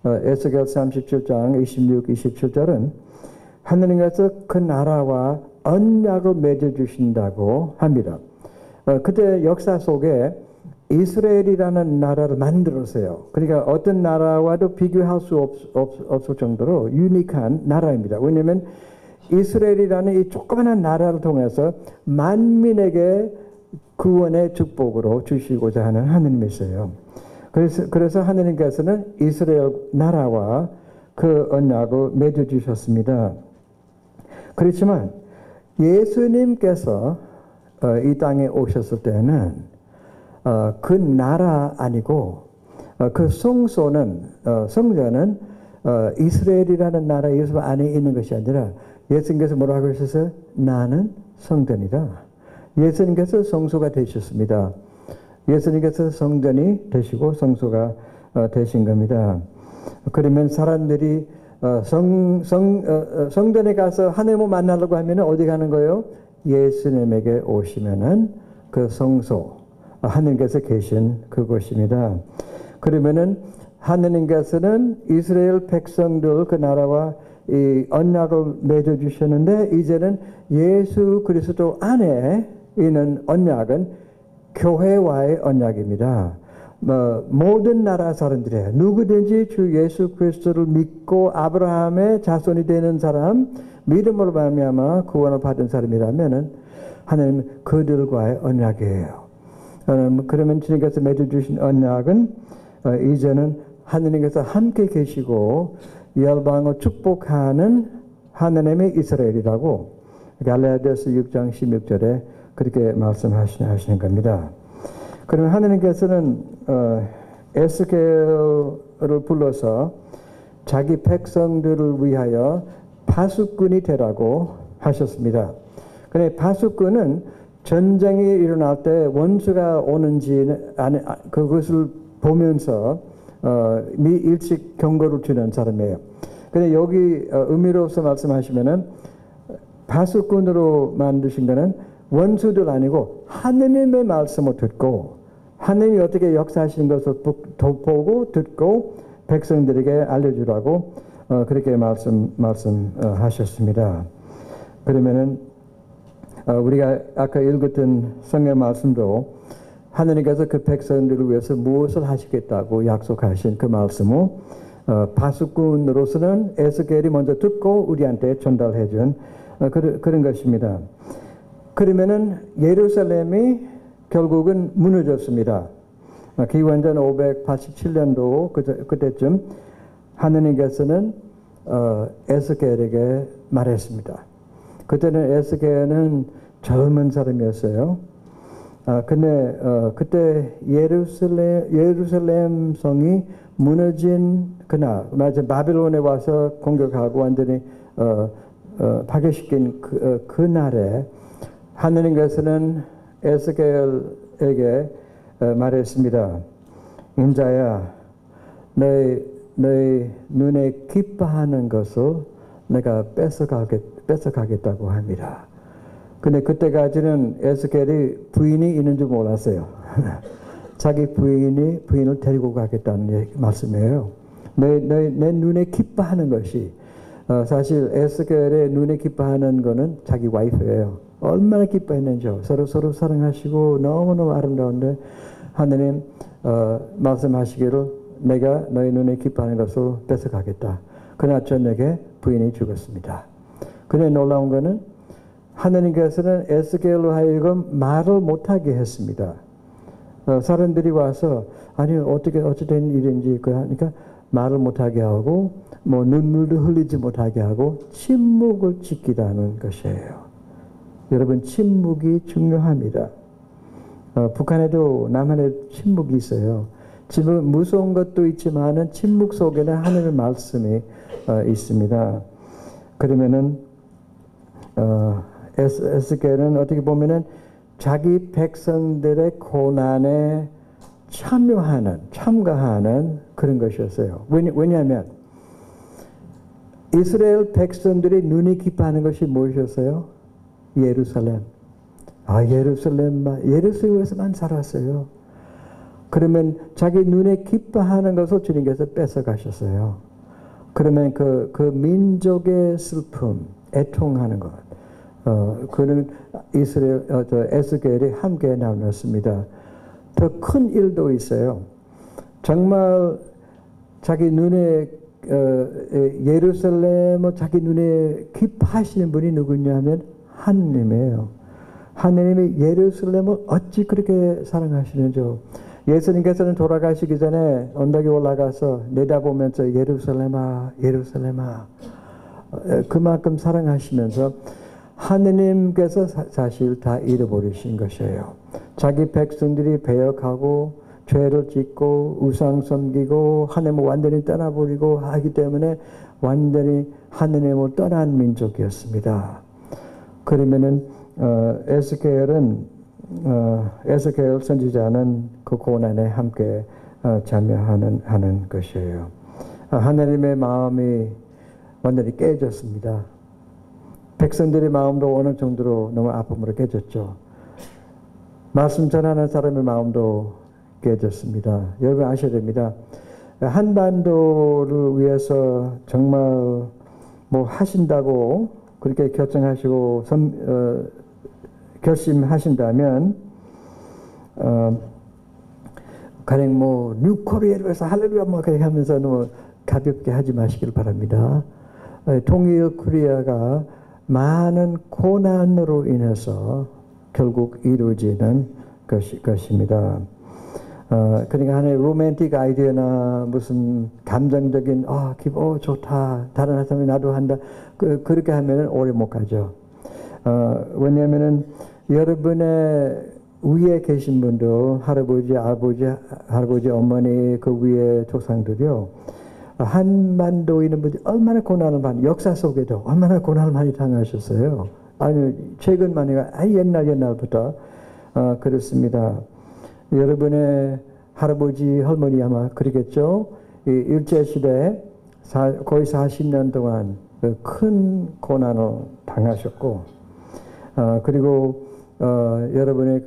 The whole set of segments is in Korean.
에스겔 37장 26, 27절은 하느님께서 그 나라와 언약을 맺어주신다고 합니다. 그때 역사 속에 이스라엘이라는 나라를 만들었어요. 그러니까 어떤 나라와도 비교할 수 없을 정도로 유니크한 나라입니다. 왜냐하면 이스라엘이라는 이 조그마한 나라를 통해서 만민에게 구원의 축복으로 주시고자 하는 하느님이세요. 그래서 하느님께서는 이스라엘 나라와 그 언약을 맺어주셨습니다. 그렇지만 예수님께서 이 땅에 오셨을 때는 그 나라 아니고 그 성전은 이스라엘이라는 나라 예수 안에 있는 것이 아니라 예수님께서 뭐라고 하셨어요? 나는 성전이다. 예수님께서 성소가 되셨습니다. 예수님께서 성전이 되시고 성소가 되신 겁니다. 그러면 사람들이 성전에 가서 하나님을 만나려고 하면 어디 가는 거예요? 예수님에게 오시면은 그 성소, 하느님께서 계신 그곳입니다. 그러면은 하느님께서는 이스라엘 백성들 그 나라와 이 언약을 맺어주셨는데 이제는 예수 그리스도 안에 있는 언약은 교회와의 언약입니다. 모든 나라 사람들이에요. 누구든지 주 예수 그리스도를 믿고 아브라함의 자손이 되는 사람, 믿음으로 말미암아 구원을 받은 사람이라면은 하나님 그들과의 언약이에요. 그러면 주님께서 맺어주신 언약은 이제는 하느님께서 함께 계시고 열방을 축복하는 하느님의 이스라엘이라고 갈라디아서 6장 16절에 그렇게 말씀하시는 겁니다. 그러면 하느님께서는 에스겔을 불러서 자기 백성들을 위하여 파수꾼이 되라고 하셨습니다. 그런데 파수꾼은 전쟁이 일어날 때 원수가 오는지 그것을 보면서 일찍 경고를 주는 사람이에요. 근데 여기 의미로서 말씀하시면은 파수꾼으로 만드신 거는 원수들 아니고 하느님의 말씀을 듣고 하느님이 어떻게 역사하시는 것을 보고 듣고 백성들에게 알려주라고 그렇게 말씀하셨습니다. 그러면은 우리가 아까 읽었던 성경 말씀도 하느님께서 그 백성들을 위해서 무엇을 하시겠다고 약속하신 그 말씀을 파수꾼으로서는 에스겔이 먼저 듣고 우리한테 전달해 준 그런 것입니다. 그러면은 예루살렘이 결국은 무너졌습니다. 기원전 587년도 그때쯤 하느님께서는 에스겔에게 말했습니다. 그때는 에스겔은 젊은 사람이었어요. 근데 그때 예루살렘 성이 무너진 그날, 바빌론에 와서 공격하고 완전히 파괴시킨 그날에 하느님께서는 에스겔에게 말했습니다. 인자야, 너희 눈에 기뻐하는 것을 내가 뺏어가겠다고 합니다. 근데 그때까지는 에스겔이 부인이 있는 줄 몰랐어요. 자기 부인을 데리고 가겠다는 말씀이에요. 내 눈에 기뻐하는 것이 사실 에스겔의 눈에 기뻐하는 거는 자기 와이프예요. 얼마나 기뻐했는지요. 서로 사랑하시고 너무너무 아름다운데 하느님 말씀하시기를 내가 너희 눈에 기뻐하는 것을 뺏어가겠다. 그러나 저녁에 부인이 죽었습니다. 그런데 놀라운 거는 하느님께서는 에스겔로 하여금 말을 못하게 했습니다. 사람들이 와서 아니 어떻게 된 일인지 그러니까 말을 못하게 하고 뭐 눈물도 흘리지 못하게 하고 침묵을 지키라는 것이에요. 여러분 침묵이 중요합니다. 북한에도 남한에 침묵이 있어요. 지금 무서운 것도 있지만은 침묵 속에는 하나님의 말씀이 있습니다. 그러면은 에스겔은 어떻게 보면은 자기 백성들의 고난에 참가하는 그런 것이었어요. 왜냐하면 이스라엘 백성들이 눈이 기뻐하는 것이 무엇이었어요? 예루살렘. 예루살렘에서만 살았어요. 그러면 자기 눈에 기뻐하는 것을 주님께서 뺏어가셨어요. 그러면 그 민족의 슬픔, 애통하는 것, 그는 이스라엘, 에스겔이 함께 나눴습니다. 더 큰 일도 있어요. 정말 자기 눈에 예루살렘을 자기 눈에 기뻐하시는 분이 누구냐면 하느님이에요. 하느님이 예루살렘을 어찌 그렇게 사랑하시는지요. 예수님께서는 돌아가시기 전에 언덕에 올라가서 내다보면서 예루살렘아 예루살렘아 그만큼 사랑하시면서 하느님께서 사실 다 잃어버리신 것이에요. 자기 백성들이 배역하고 죄를 짓고 우상 섬기고 하나님을 완전히 떠나버리고 하기 때문에 완전히 하느님을 떠난 민족이었습니다. 그러면은 에스겔 선지자는 그 고난에 함께 참여하는 것이에요. 하나님의 마음이 완전히 깨졌습니다. 백성들의 마음도 어느 정도로 너무 아픔으로 깨졌죠. 말씀 전하는 사람의 마음도 깨졌습니다. 여러분 아셔야 됩니다. 한반도를 위해서 정말 뭐 하신다고 그렇게 결정하시고 결심하신다면 가령 뭐 뉴코리아를 위해서 할렐루야 뭐 그렇게 하면서 너무 가볍게 하지 마시길 바랍니다. 통일 코리아가 많은 고난으로 인해서 결국 이루어지는 것입니다. 그러니까 하나의 로맨틱 아이디어나 무슨 감정적인 좋다 다른 사람이 나도 한다 그렇게 하면 오래 못 가죠. 왜냐하면은 여러분의 위에 계신 분도 할아버지, 아버지, 할아버지, 어머니 그 위에 조상들이요. 한반도에 있는 분들이 얼마나 고난을 많이 역사 속에도 얼마나 고난을 많이 당하셨어요. 아니 최근만이가 옛날부터 그렇습니다. 여러분의 할아버지, 할머니 아마 그러겠죠. 이 일제시대 거의 40년 동안 큰 고난을 당하셨고, 그리고 여러분의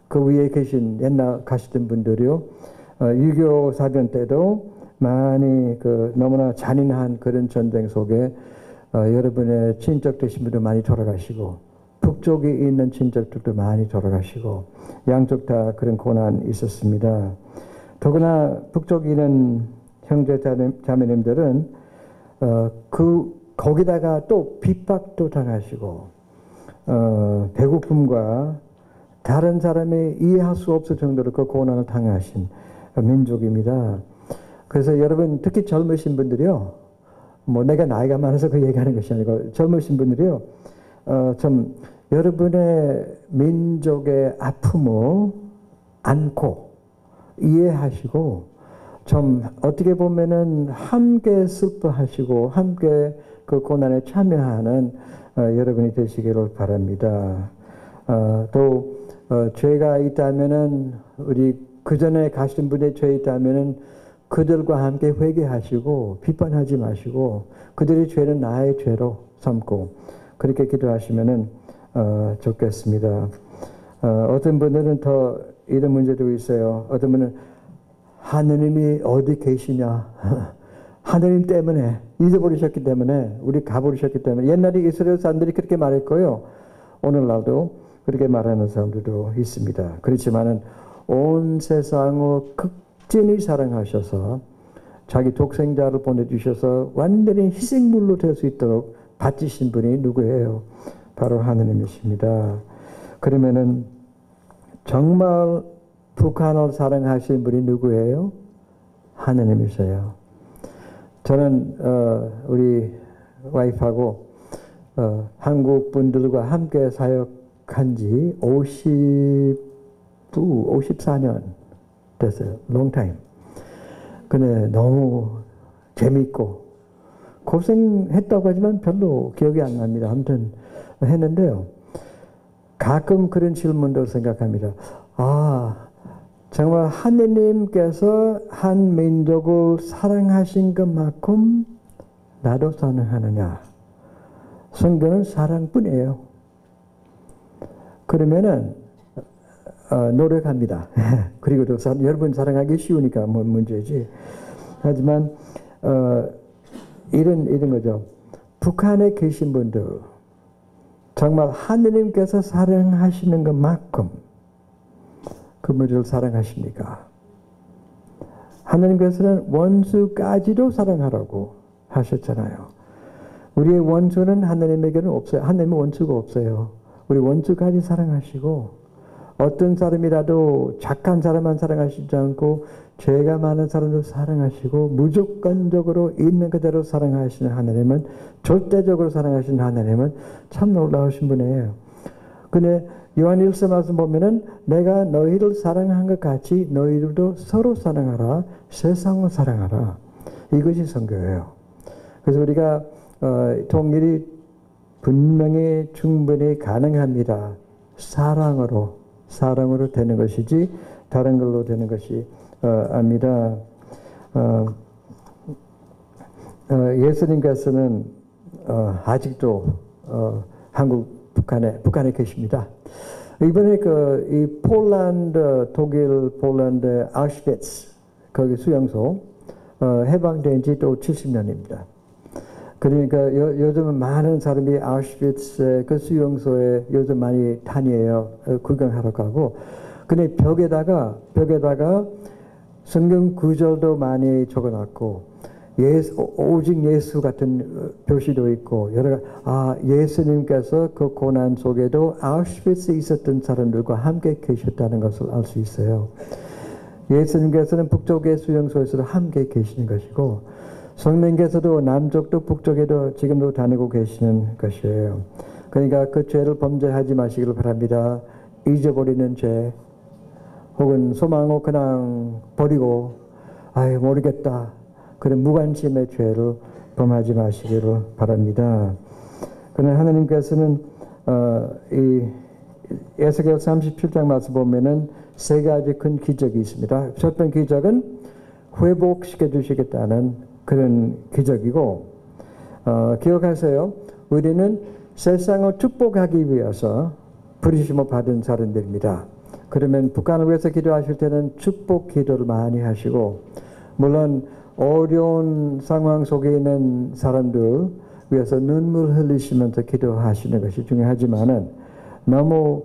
그 위에 계신 옛날 가시던 분들이요, 6.25 사변 때도 많이 너무나 잔인한 그런 전쟁 속에 여러분의 친척 되신 분들 많이 돌아가시고, 북쪽에 있는 친척들도 많이 돌아가시고 양쪽 다 그런 고난이 있었습니다. 더구나 북쪽에 있는 형제 자매님들은 거기다가 또 핍박도 당하시고 배고픔과 다른 사람이 이해할 수 없을 정도로 그 고난을 당하신 민족입니다. 그래서 여러분 특히 젊으신 분들이요, 뭐 내가 나이가 많아서 그 얘기하는 것이 아니고 젊으신 분들이요, 좀 여러분의 민족의 아픔을 안고 이해하시고 좀 어떻게 보면은 함께 슬퍼하시고 함께 그 고난에 참여하는 여러분이 되시기를 바랍니다. 또 죄가 있다면은 우리 그 전에 가신 분의 죄 있다면은 그들과 함께 회개하시고 비판하지 마시고 그들의 죄는 나의 죄로 삼고 그렇게 기도하시면은 좋겠습니다. 어떤 분들은 더 이런 문제도 있어요. 어떤 분은 하느님이 어디 계시냐? 하느님 때문에 잊어버리셨기 때문에 우리 가버리셨기 때문에 옛날에 이스라엘 사람들이 그렇게 말했고요. 오늘날도 그렇게 말하는 사람들도 있습니다. 그렇지만은 온 세상을 극진히 사랑하셔서 자기 독생자를 보내주셔서 완전히 희생물로 될 수 있도록 바치신 분이 누구예요? 바로 하느님이십니다. 그러면은 정말 북한을 사랑하시는 분이 누구예요? 하느님이세요. 저는 우리 와이프하고 한국 분들과 함께 사역한 지 54년 됐어요. long time. 근데 너무 재밌고 고생했다고 하지만 별로 기억이 안 납니다. 아무튼 했는데요. 가끔 그런 질문도 생각합니다. 정말 하느님께서 한 민족을 사랑하신 것만큼 나도 사랑하느냐? 성경은 사랑뿐이에요. 그러면은 노력합니다. 그리고 또 여러분 사랑하기 쉬우니까 뭐 문제지. 하지만 이런 거죠. 북한에 계신 분들 정말 하느님께서 사랑하시는 것만큼 그분들을 사랑하십니까? 하느님께서는 원수까지도 사랑하라고 하셨잖아요. 우리의 원수는 하느님에게는 없어요. 하느님은 원수가 없어요. 우리 원수까지 사랑하시고 어떤 사람이라도 착한 사람만 사랑하시지 않고 죄가 많은 사람도 사랑하시고 무조건적으로 있는 그대로 사랑하시는 하나님은, 절대적으로 사랑하시는 하나님은 참 놀라우신 분이에요. 근데 요한일서 말씀 보면은 내가 너희를 사랑한 것 같이 너희들도 서로 사랑하라, 세상을 사랑하라. 이것이 선교예요. 그래서 우리가 통일이 분명히 충분히 가능합니다. 사랑으로 되는 것이지 다른 걸로 되는 것이 아닙니다. 예수님께서는 아직도 북한에 계십니다. 이번에 이 독일 폴란드 아우슈비츠 거기 수용소 해방된 지 또 70년입니다. 그러니까 요즘은 많은 사람이 아우슈비츠 그 수용소에 요즘 많이 다녀요. 구경하러 가고. 근데 벽에다가 성경 구절도 많이 적어놨고, 오직 예수 같은 표시도 있고, 예수님께서 그 고난 속에도 아우슈비츠에 있었던 사람들과 함께 계셨다는 것을 알 수 있어요. 예수님께서는 북쪽의 수용소에서도 함께 계시는 것이고, 성령께서도 남쪽도 북쪽에도 지금도 다니고 계시는 것이에요. 그러니까 그 죄를 범죄하지 마시기를 바랍니다. 잊어버리는 죄, 혹은 소망을 그냥 버리고 모르겠다, 그런 무관심의 죄를 범하지 마시기를 바랍니다. 그러나 하나님께서는 이 에스겔 37장 말씀 보면은 세 가지 큰 기적이 있습니다. 첫 번째 기적은 회복시켜 주시겠다는 그런 기적이고, 기억하세요. 우리는 세상을 축복하기 위해서 부르심을 받은 사람들입니다. 그러면 북한을 위해서 기도하실 때는 축복 기도를 많이 하시고, 물론 어려운 상황 속에 있는 사람들 위해서 눈물 흘리시면서 기도하시는 것이 중요하지만은 너무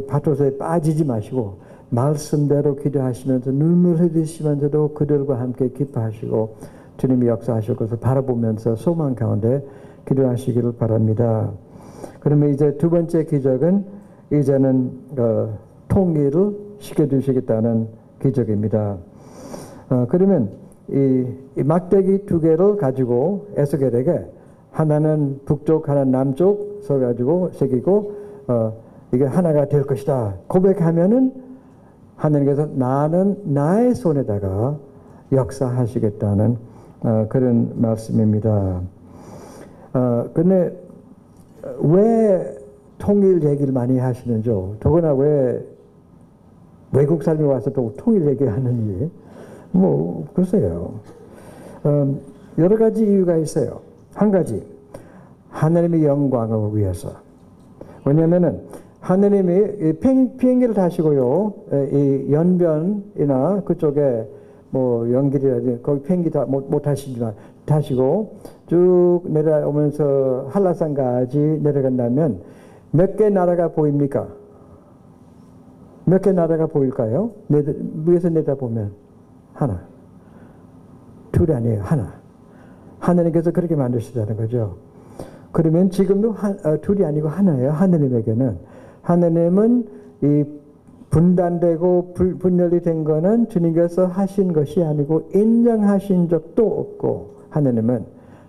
파토스에 빠지지 마시고 말씀대로 기도하시면서 눈물 흘리시면서도 그들과 함께 기뻐하시고 주님이 역사하실 것을 바라보면서 소망 가운데 기도하시기를 바랍니다. 그러면 이제 두 번째 기적은 이제는 통일을 시켜주시겠다는 기적입니다. 그러면 이 막대기 두 개를 가지고 에스겔에게, 하나는 북쪽 하나는 남쪽 서가지고 새기고 이게 하나가 될 것이다 고백하면은 하나님께서 나는 나의 손에다가 역사하시겠다는 그런 말씀입니다. 근데 왜 통일 얘기를 많이 하시는지요? 더구나 왜 외국 사람이 와서 또 통일 얘기하는지 글쎄요. 여러 가지 이유가 있어요. 한 가지, 하나님의 영광을 위해서. 왜냐하면은 하느님이 비행기를 타시고요, 이 연변이나 그쪽에 연길이라든지 거기 비행기 못 타시지만 타시고 쭉 내려오면서 한라산까지 내려간다면 몇 개 나라가 보입니까? 몇 개 나라가 보일까요? 위에서 내다보면 하나, 둘이 아니에요, 하나. 하느님께서 그렇게 만드시다는 거죠. 그러면 지금도 둘이 아니고 하나예요. 하느님은 이 분단되고 분열이 된 거는 주님께서 하신 것이 아니고 인정하신 적도 없고, 하느님은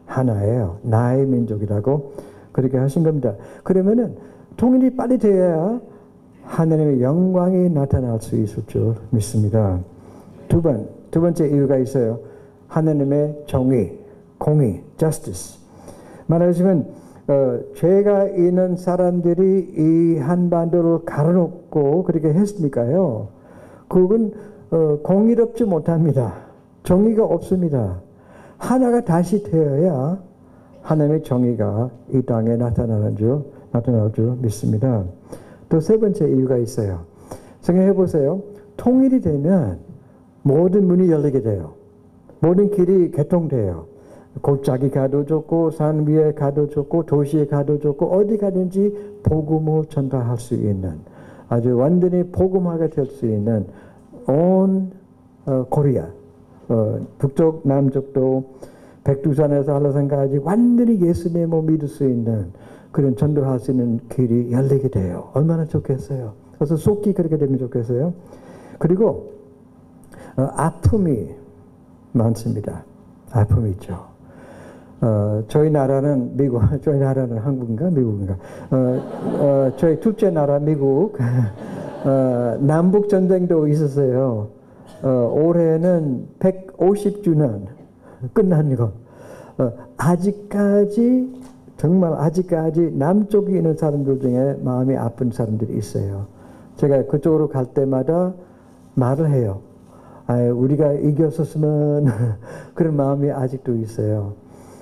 하나예요. 나의 민족이라고 그렇게 하신 겁니다. 그러면은 통일이 빨리 되어야 하느님의 영광이 나타날 수 있을 줄 믿습니다. 두 번째 이유가 있어요. 하느님의 정의, 공의, justice. 말하자면 죄가 있는 사람들이 이 한반도를 가로놓고 그렇게 했으니까요. 그건 공의롭지 못합니다. 정의가 없습니다. 하나가 다시 되어야 하나님의 정의가 이 땅에 나타나는 줄 나타날 줄 믿습니다. 또 세 번째 이유가 있어요. 생각해 보세요. 통일이 되면 모든 문이 열리게 돼요. 모든 길이 개통돼요. 골짜기 가도 좋고 산 위에 가도 좋고 도시에 가도 좋고 어디 가든지 복음을 전파할 수 있는 아주 완전히 복음화가 될 수 있는 온 코리아 북쪽 남쪽도 백두산에서 한라산까지 완전히 예수님을 믿을 수 있는 그런 전도할 수 있는 길이 열리게 돼요. 얼마나 좋겠어요. 그래서 속히 그렇게 되면 좋겠어요. 그리고 아픔이 많습니다. 아픔이 있죠. 저희 나라는 미국, 저희 나라는 한국인가 미국인가? 저희 둘째 나라 미국 남북 전쟁도 있었어요. 올해는 150주년 끝난 거. 아직까지 정말 아직까지 남쪽에 있는 사람들 중에 마음이 아픈 사람들이 있어요. 제가 그쪽으로 갈 때마다 말을 해요. 우리가 이겼었으면 그런 마음이 아직도 있어요.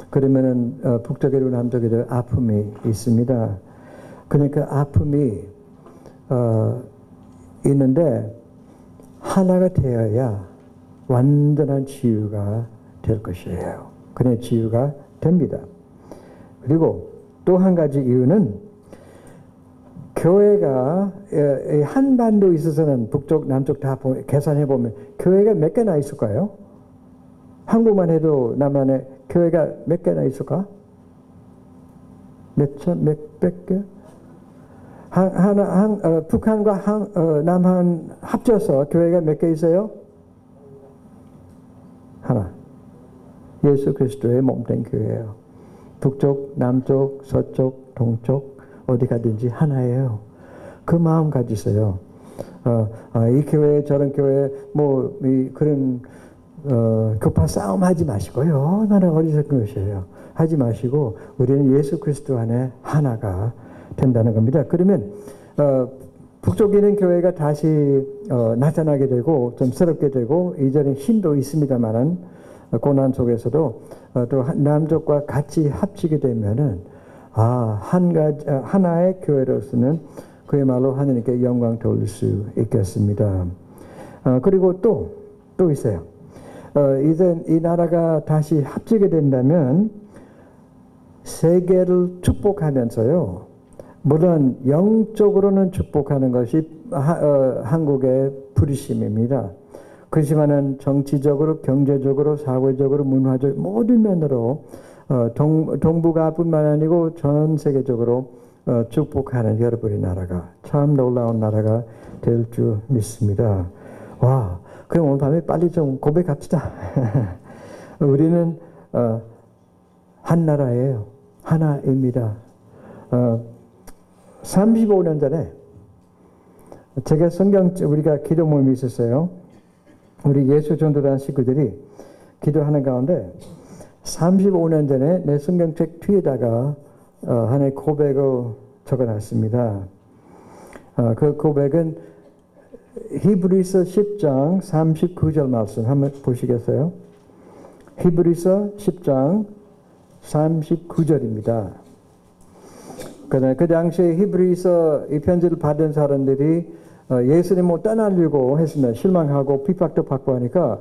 그러면은 북쪽에도 남쪽에도 아픔이 있습니다. 그러니까 아픔이 있는데 하나가 되어야 완전한 치유가 될 것이에요. 그래 치유가 됩니다. 그리고 또 한 가지 이유는 교회가 한반도에 있어서는 북쪽 남쪽 다 계산해 보면 교회가 몇 개나 있을까요? 한국만 해도 남한에 교회가 몇 개나 있을까? 몇백 개? 북한과 남한 합쳐서 교회가 몇 개 있어요? 하나. 예수 그리스도의 몸된 교회예요. 북쪽, 남쪽, 서쪽, 동쪽 어디 가든지 하나예요. 그 마음 가지세요. 이 교회 저런 교회 그런 급한 싸움 하지 마시고요. 얼마나 어리석은 것이에요. 하지 마시고 우리는 예수 그리스도 안에 하나가 된다는 겁니다. 그러면 북쪽에 있는 교회가 다시 나타나게 되고 좀 새롭게 되고 이전에 힘도 있습니다만은 고난 속에서도 또 남쪽과 같이 합치게 되면은 하나의 교회로서는 그야말로 하나님께 영광 돌릴 수 있겠습니다. 그리고 또 있어요. 이제 이 나라가 다시 합치게 된다면 세계를 축복하면서요. 물론 영적으로는 축복하는 것이 한국의 부르심입니다. 그렇지만은 정치적으로, 경제적으로, 사회적으로, 문화적 모든 면으로 동북아뿐만 아니고 전 세계적으로 축복하는 여러분의 나라가 참 놀라운 나라가 될 줄 믿습니다. 와, 그럼 오늘 밤에 빨리 좀 고백합시다. 우리는 한 나라예요. 하나입니다. 35년 전에 제가 우리가 기도 모임이 있었어요. 우리 예수전도단 식구들이 기도하는 가운데 35년 전에 내 성경책 뒤에다가 하나의 고백을 적어놨습니다. 그 고백은 히브리서 10장 39절 말씀 한번 보시겠어요? 히브리서 10장 39절입니다. 그 당시에 히브리서 이 편지를 받은 사람들이 예수님을 떠나려고 했으면 실망하고 핍박도 받고 하니까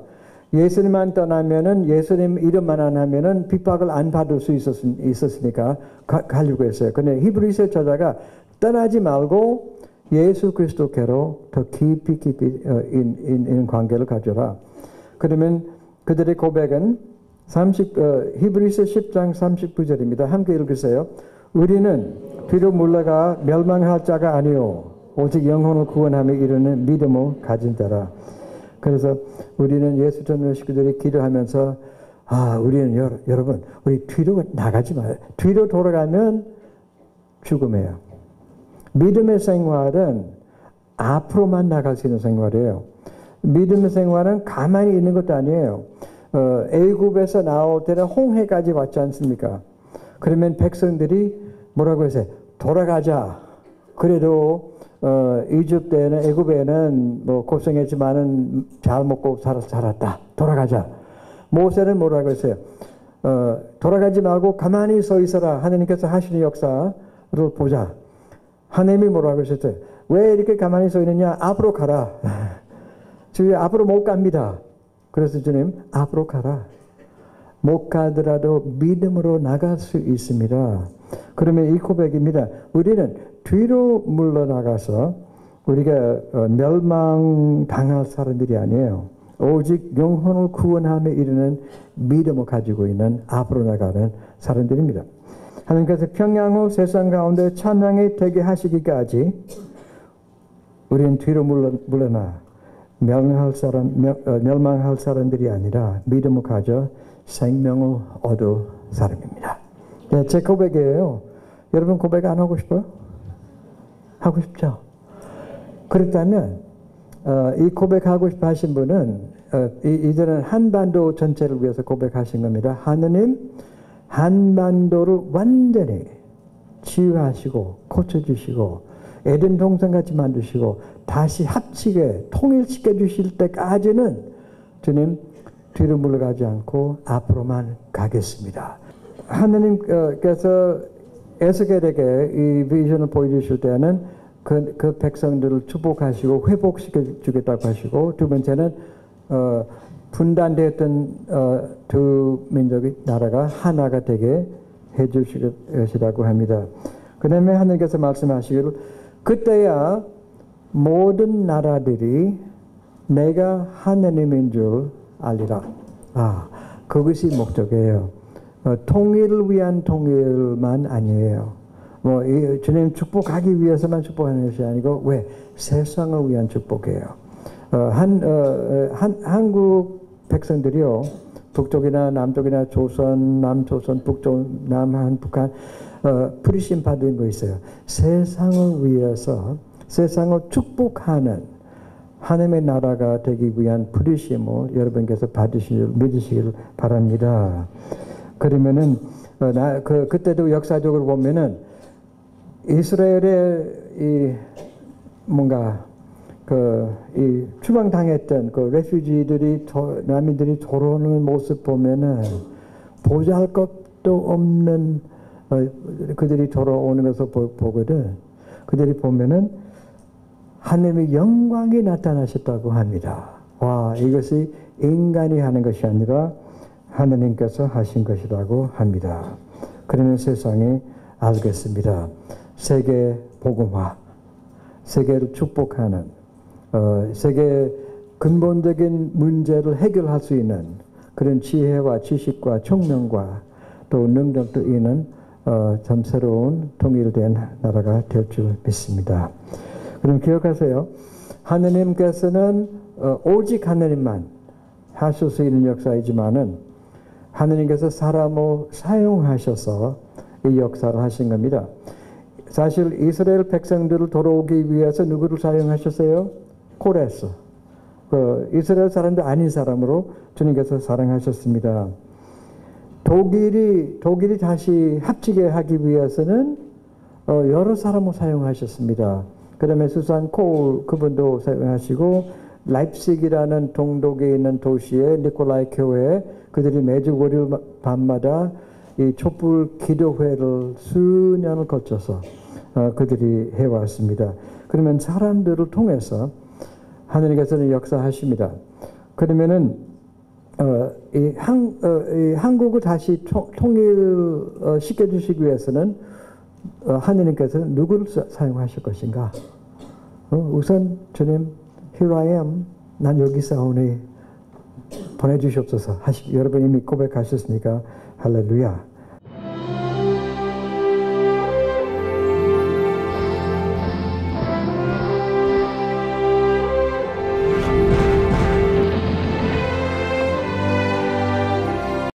예수님만 떠나면은 예수님 이름만 안 하면은 핍박을 안 받을 수 있었으니까 가려고 했어요. 근데 히브리서 저자가 떠나지 말고 예수 그리스도께로 더 깊이 있는 관계를 가져라. 그러면 그들의 고백은 히브리서 10장 39절입니다. 함께 읽으세요. 우리는 뒤로 물러가 멸망할 자가 아니요 오직 영혼을 구원하며 이르는 믿음을 가진 자라. 그래서 우리는 예수 전도 식구들이 기도하면서 우리는 여러분 우리 뒤로 나가지 마요. 뒤로 돌아가면 죽음이에요. 믿음의 생활은 앞으로만 나갈 수 있는 생활이에요. 믿음의 생활은 가만히 있는 것도 아니에요. 애굽에서 나올 때는 홍해까지 왔지 않습니까? 그러면 백성들이 뭐라고 했어요? 돌아가자. 그래도 이집트에는 애굽에는 고생했지만은 잘 먹고 살았다. 돌아가자. 모세는 뭐라고 했어요? 돌아가지 말고 가만히 서 있어라. 하나님께서 하시는 역사 보자. 하나님이 뭐라고 하셨어요? 왜 이렇게 가만히 서 있느냐? 앞으로 가라. 주님 앞으로 못 갑니다. 그래서 주님 앞으로 가라. 못 가더라도 믿음으로 나갈 수 있습니다. 그러면 이 고백입니다. 우리는 뒤로 물러나가서 우리가 멸망당할 사람들이 아니에요. 오직 영혼을 구원함에 이르는 믿음을 가지고 있는 앞으로 나가는 사람들입니다. 하나님께서 평양 후 세상 가운데 찬양이 되게 하시기까지 우리는 뒤로 물러나 멸망할 사람들이 아니라 믿음을 가져 생명을 얻을 사람입니다. 네, 제 고백이에요. 여러분 고백 안 하고 싶어요? 하고 싶죠? 그렇다면 이 고백하고 싶어 하신 분은 이제는 한반도 전체를 위해서 고백하신 겁니다. 하느님 한반도를 완전히 치유하시고 고쳐주시고 에덴 동산같이 만드시고 다시 합치게 통일시켜 주실 때까지는 주님 뒤로 물러가지 않고 앞으로만 가겠습니다. 하느님께서 에스겔에게 이 비전을 보여주실 때는 그 백성들을 축복하시고 회복시켜 주겠다고 하시고, 두 번째는 분단되었던 두 민족의 나라가 하나가 되게 해 주실 것이라고 합니다. 그 다음에 하나님께서 말씀하시기를 그때야 모든 나라들이 내가 하나님인 줄 알리라. 그것이 목적이에요. 통일을 위한 통일만 아니에요. 주님 축복하기 위해서만 축복하는 것이 아니고 왜? 세상을 위한 축복이에요. 한국 백성들이요, 북쪽이나 남쪽이나 조선, 남조선, 북쪽, 남한, 북한 프리신 받은 거 있어요. 세상을 위해서 세상을 축복하는 하나님의 나라가 되기 위한 프리심을 여러분께서 믿으시길 바랍니다. 그러면은 그때도 역사적으로 보면은 이스라엘의 이 추방당했던 그 레퓨지들이 난민들이 돌아오는 모습 보면은 보잘것도 없는 그들이 돌아오는 것을 보거든. 그들이 보면은 하나님의 영광이 나타나셨다고 합니다. 이것이 인간이 하는 것이 아니라 하나님께서 하신 것이라고 합니다. 그러면 세상이 알겠습니다. 세계 복음화, 세계를 축복하는, 세계 근본적인 문제를 해결할 수 있는 그런 지혜와 지식과 총명과 또 능력도 있는 참 새로운 통일된 나라가 될 줄 믿습니다. 그럼 기억하세요. 하느님께서는 오직 하느님만 하실 수 있는 역사이지만은 하느님께서 사람을 사용하셔서 이 역사를 하신 겁니다. 사실 이스라엘 백성들을 돌아오기 위해서 누구를 사용하셨어요? 코레스. 이스라엘 사람도 아닌 사람으로 주님께서 사랑하셨습니다. 독일이 다시 합치게 하기 위해서는 여러 사람을 사용하셨습니다. 그 다음에 수산 콜 그분도 사용하시고, 라입시기라는 동독에 있는 도시의 니콜라이 교회에 그들이 매주 월요일 밤마다 이 촛불 기도회를 수년을 거쳐서 그들이 해왔습니다. 그러면 사람들을 통해서 하느님께서는 역사하십니다. 그러면은 이 한국을 다시 통일시켜 주시기 위해서는 하느님께서는 누구를 사용하실 것인가? 우선 주님, Here I am, 난 여기 있사오니 보내주시옵소서. 여러분 이미 고백하셨으니까 할렐루야.